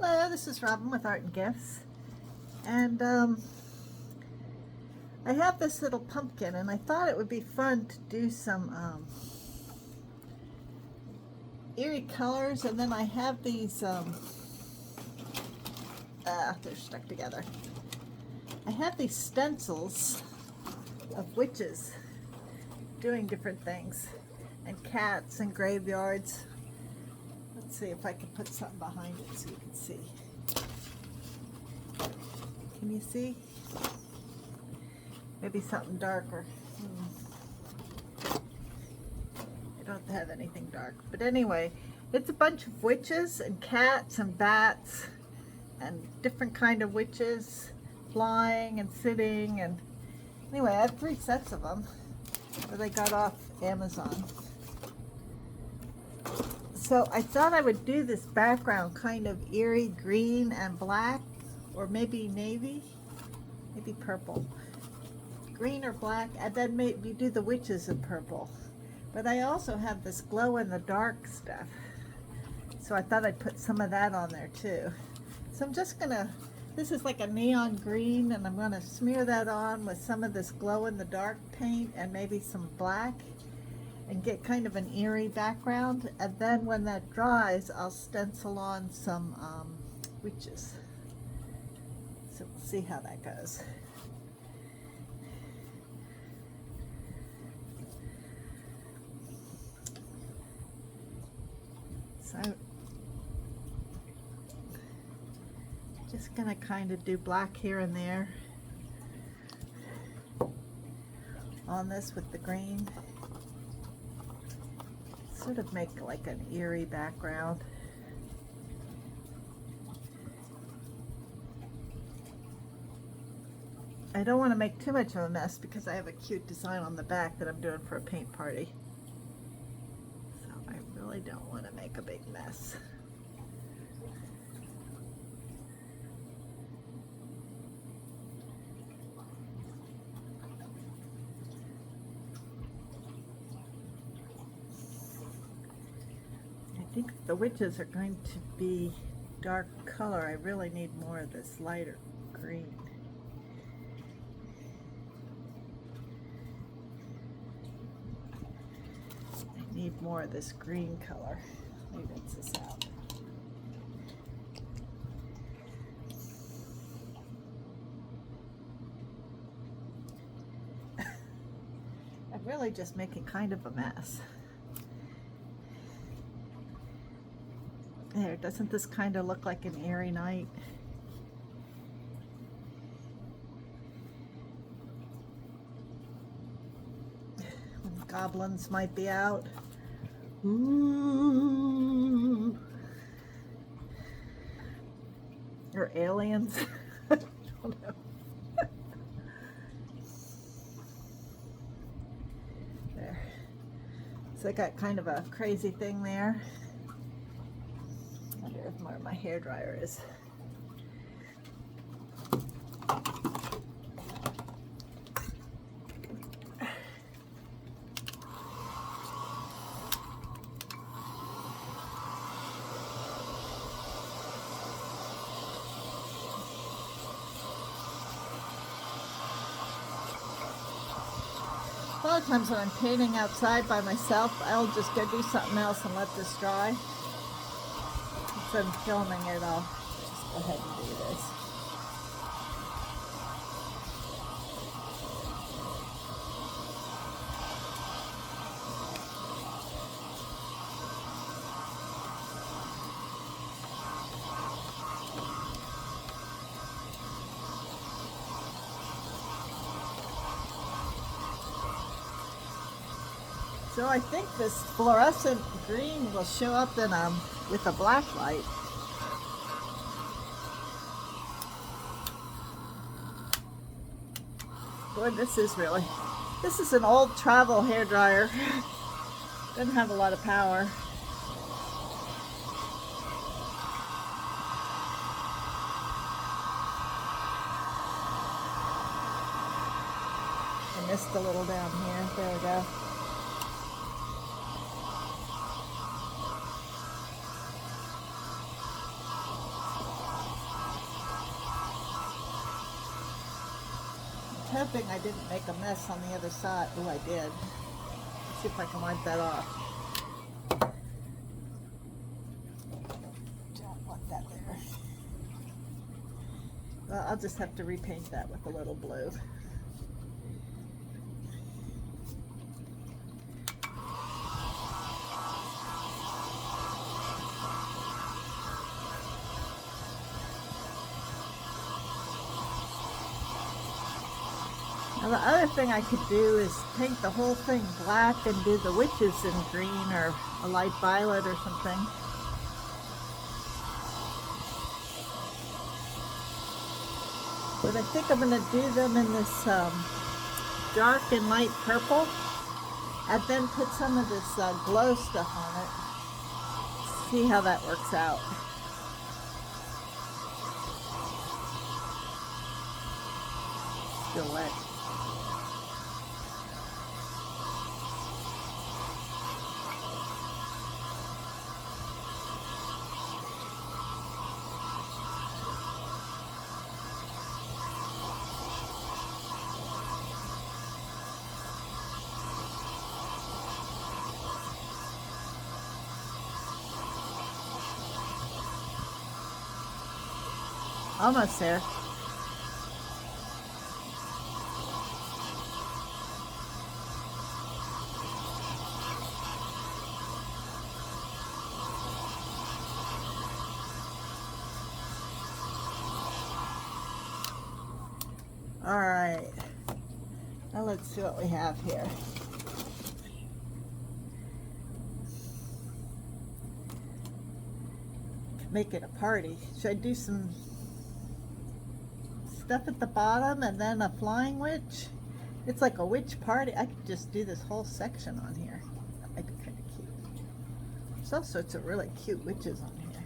Hello, this is Robin with Art and Gifts, and I have this little pumpkin, and I thought it would be fun to do some eerie colors, and then I have these, they're stuck together. I have these stencils of witches doing different things, and cats and graveyards. Let's see if I can put something behind it so you can see. Can you see? Maybe something darker. I don't have anything dark. But anyway, it's a bunch of witches and cats and bats and different kind of witches flying and sitting. And anyway, I have 3 sets of them that I got off Amazon. So I thought I would do this background kind of eerie green and black, or maybe navy, maybe purple. Green or black, and then maybe do the witches in purple. But I also have this glow in the dark stuff. So I thought I'd put some of that on there too. So I'm just gonna, this is like a neon green, and I'm gonna smear that on with some of this glow in the dark paint and maybe some black, and get kind of an eerie background. And then when that dries, I'll stencil on some witches. So we'll see how that goes. So just gonna kind of do black here and there on this with the green. Sort of make like an eerie background. I don't want to make too much of a mess because I have a cute design on the back that I'm doing for a paint party. So I really don't want to make a big mess. I think the witches are going to be dark color. I really need more of this lighter green. I need more of this green color. Let me rinse this out. I'm really just making kind of a mess. There, doesn't this kind of look like an eerie night? When the goblins might be out. Ooh. Or aliens. I don't know. There. So I got kind of a crazy thing there. I wonder if where my hairdryer is. A lot of times when I'm painting outside by myself, I'll just go do something else and let this dry. Instead of filming it, I'll just go ahead and do this. So I think this fluorescent green will show up in with a black light. Boy, this is an old travel hairdryer. Doesn't have a lot of power. I missed a little down here. There we go. hoping I didn't make a mess on the other side. Oh, I did. Let's see if I can wipe that off. Don't want that there. Well, I'll just have to repaint that with a little blue. Now the other thing I could do is paint the whole thing black and do the witches in green or a light violet or something. But I think I'm going to do them in this dark and light purple and then put some of this glow stuff on it. See how that works out. Still wet. Almost there. All right. Now let's see what we have here. Make it a party. Should I do some stuff at the bottom and then a flying witch? It's like a witch party. I could just do this whole section on here. That might be kind of cute. There's all sorts of really cute witches on here.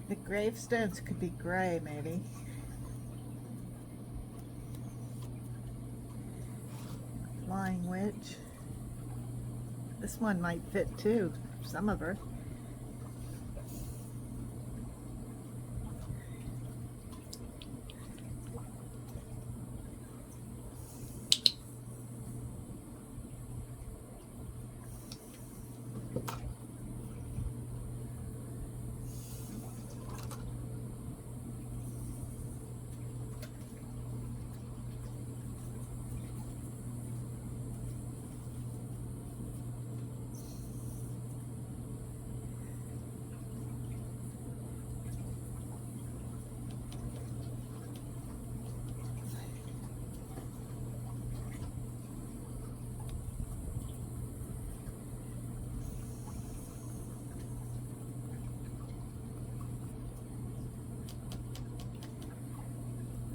The gravestones could be gray, maybe. Flying witch. This one might fit too, some of her.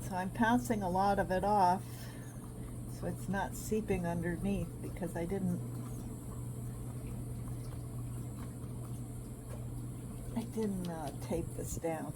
So I'm pouncing a lot of it off so it's not seeping underneath because I didn't tape this down.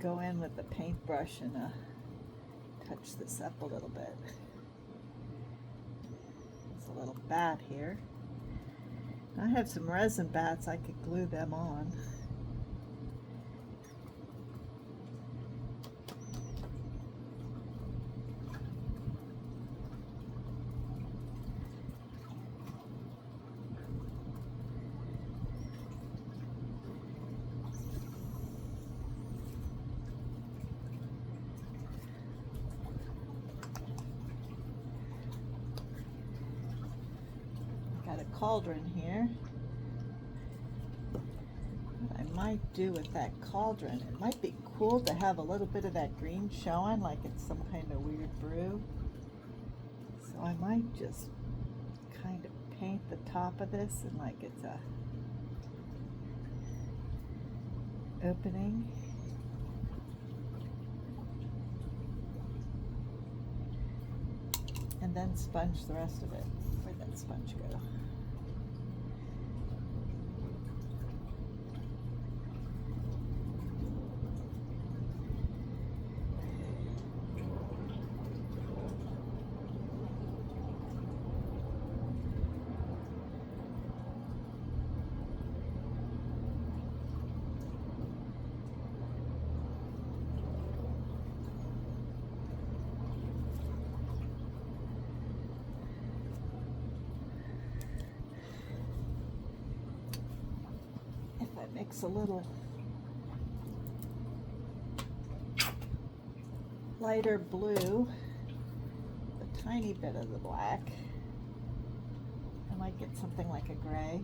Go in with the paintbrush and touch this up a little bit. There's a little bat here. I have some resin bats, I could glue them on. Cauldron here. What I might do with that cauldron, it might be cool to have a little bit of that green showing like it's some kind of weird brew. So I might just kind of paint the top of this and like it's a opening. And then sponge the rest of it. Where'd that sponge go? mix a little lighter blue, a tiny bit of the black. I might get something like a gray.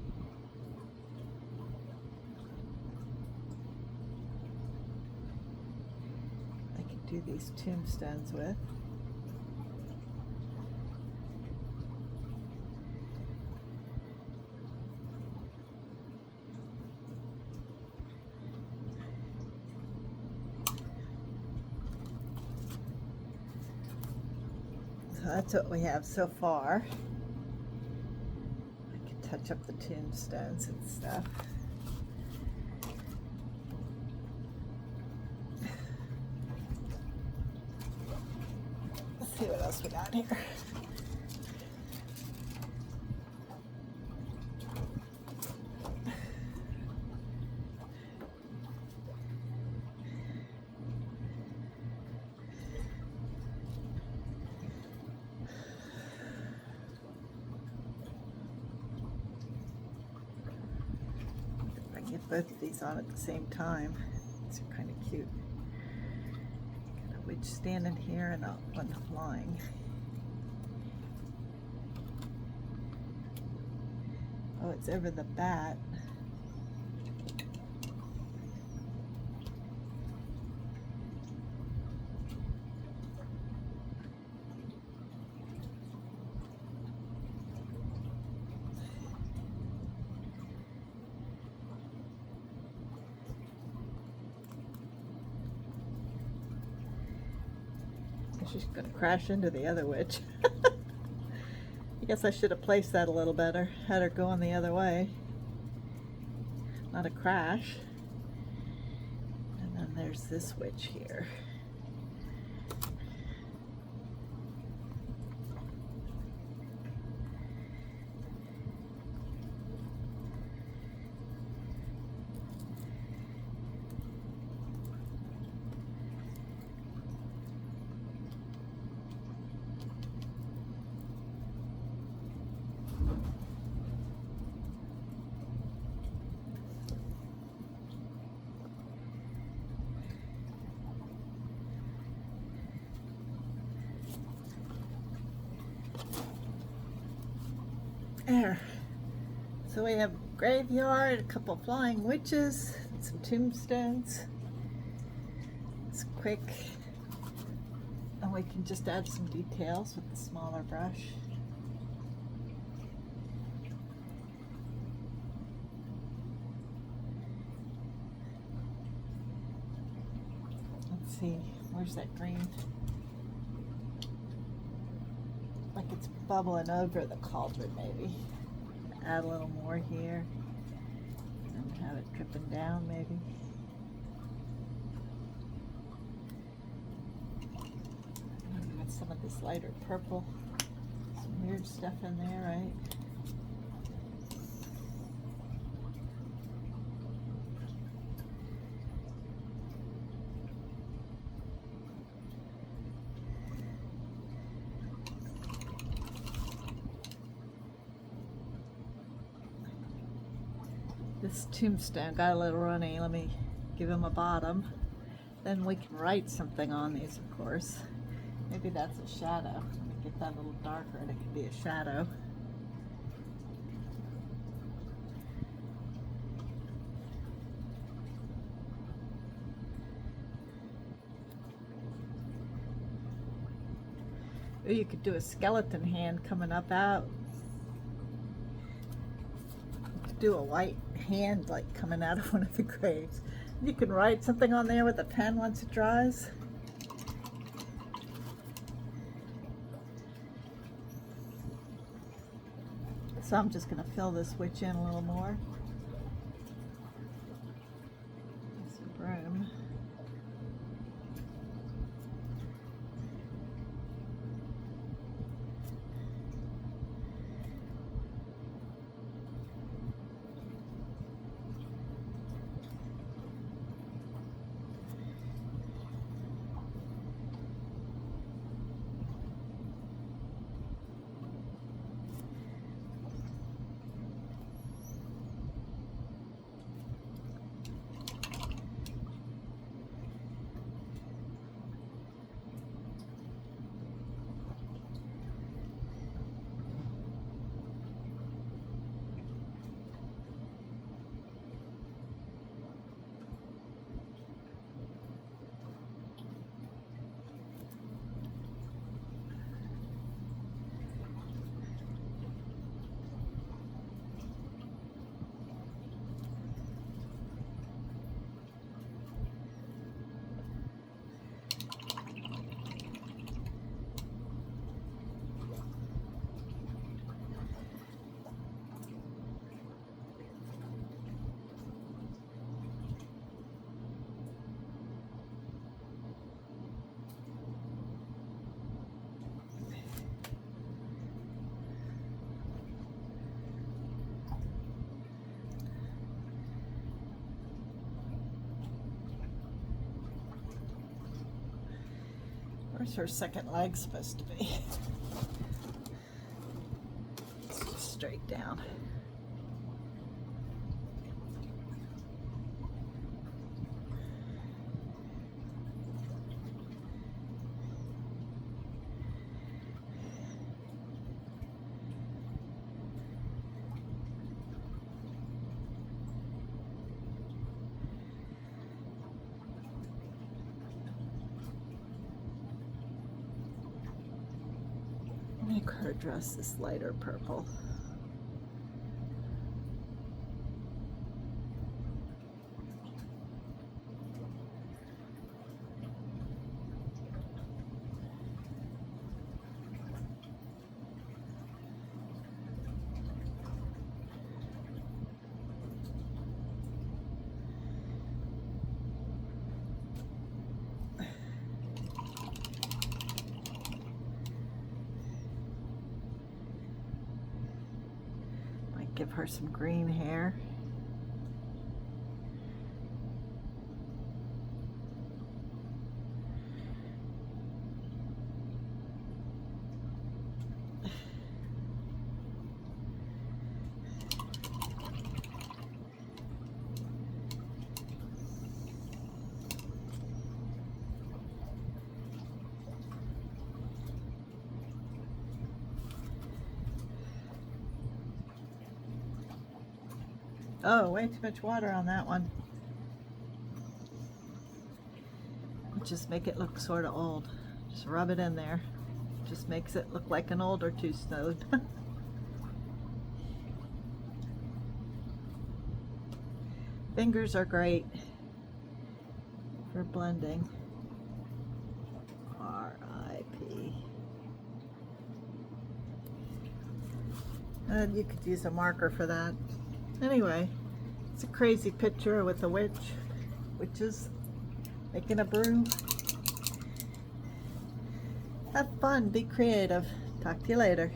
I could do these tombstones with. So that's what we have so far. I can touch up the tombstones and stuff. Let's see what else we got here. Get both of these on at the same time. These are kind of cute. Got a witch standing here and one flying. Oh, it's over the bat. She's gonna crash into the other witch. I guess I should have placed that a little better. Had her going the other way. Not a crash. And then there's this witch here. There. So we have graveyard, a couple flying witches, and some tombstones. It's quick. And we can just add some details with the smaller brush. Let's see, where's that green? Like it's bubbling over the cauldron maybe. Add a little more here and have it dripping down maybe. Got some of this lighter purple. Some weird stuff in there, right? This tombstone got a little runny. Let me give him a bottom. Then we can write something on these, of course. Maybe that's a shadow. Let me get that a little darker and it could be a shadow. Or you could do a skeleton hand coming up out. Do a white hand like coming out of one of the graves. You can write something on there with a pen once it dries. So I'm just going to fill this witch in a little more. Some broom. Where's her second leg supposed to be? It's just straight down. Make her dress this lighter purple. Give her some green hair. Oh, way too much water on that one. Just make it look sort of old. Just rub it in there. Just makes it look like an older two-snowed. Fingers are great for blending. R.I.P. And you could use a marker for that. Anyway, it's a crazy picture with a witches making a brew. Have fun, be creative. Talk to you later.